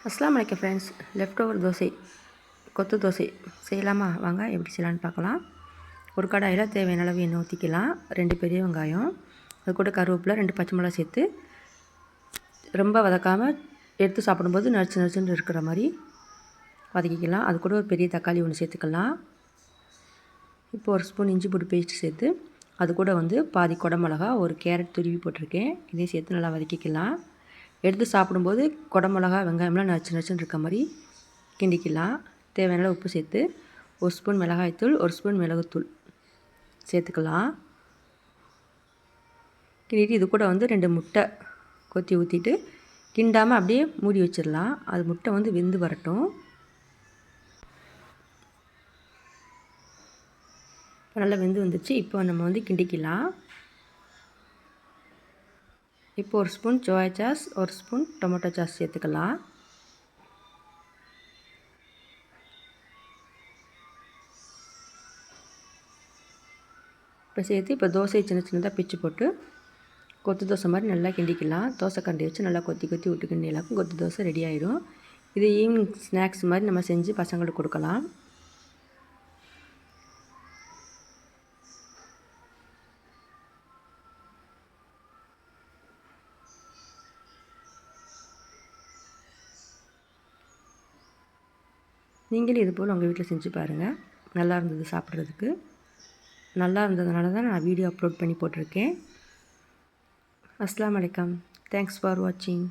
அஸ்ஸலாமு அலைக்கும் friends. Left over dosa, கொத்து தோசை செய்யலாமா? வாங்க எப்படி செய்யலான்னு பார்க்கலாம். ஒரு கடாயில் தேவையான அளவு எண்ணெய் ஊற்றிக்கலாம். 2 பெரிய வெங்காயம், அது கூட கருவேப்பிலை, 2 பச்சை மிளகாய் சேர்த்து ரொம்ப வதக்காமல் எடுத்து சாப்பிடும்போது நரிச்சு நரிச்சுன்னு இருக்கிற மாதிரி வதக்கிக்கலாம். அது கூட ஒரு பெரிய தக்காளி ஒன்று சேர்த்துக்கலாம். இப்போ ஒரு ஸ்பூன் இஞ்சி பூண்டு பேஸ்ட் சேர்த்து அது கூட பாதி குடை மிளகா, ஒரு கேரட் துருவி போட்டிருக்கேன். இதையும் சேர்த்து நல்லா வதக்கிக்கலாம். எடுத்து சாப்பிடும்போது குடமிளகா வெங்காயம்லாம் நச்சு நச்சுன்னு இருக்க மாதிரி கிண்டிக்கலாம். தேவையான உப்பு சேர்த்து 1 ஸ்பூன் மிளகாய்த்தூள், 1 ஸ்பூன் மிளகுத்தூள் சேர்த்துக்கலாம். கிண்டிட்டு இது கூட 2 முட்டை கொத்தி ஊற்றிட்டு கிண்டாமல் அப்படியே மூடி வச்சிடலாம். அது முட்டை வெந்து வரட்டும். இப்போ நல்லா வெந்து வந்துச்சு. இப்போ நம்ம கிண்டிக்கலாம். இப்போ 1 spoon soya sauce, 1 spoon tomato sauce சேர்த்துக்கலாம். இப்போ சேர்த்து இப்போ தோசையை சின்ன சின்னதாக பிச்சு போட்டு கொத்து தோசை மாதிரி நல்லா கிண்டிக்கலாம். தோசை கண்டி வச்சு நல்லா கொத்தி கொத்தி விட்டு கிண்டினாக்கும் கொத்து தோசை ரெடி ஆயிடும். இது ஈவினிங் ஸ்நாக்ஸ் மாதிரி நம்ம செஞ்சு பசங்களுக்கு கொடுக்கலாம். நீங்களும் இதுபோல் உங்கள் வீட்டில் செஞ்சு பாருங்கள். நல்லா இருந்தது சாப்பிட்றதுக்கு. நல்லா இருந்ததுனால தான் நான் வீடியோ அப்லோட் பண்ணி போட்டிருக்கேன். அஸ்ஸலாமு அலைக்கும். தேங்க்ஸ் ஃபார் வாட்சிங்.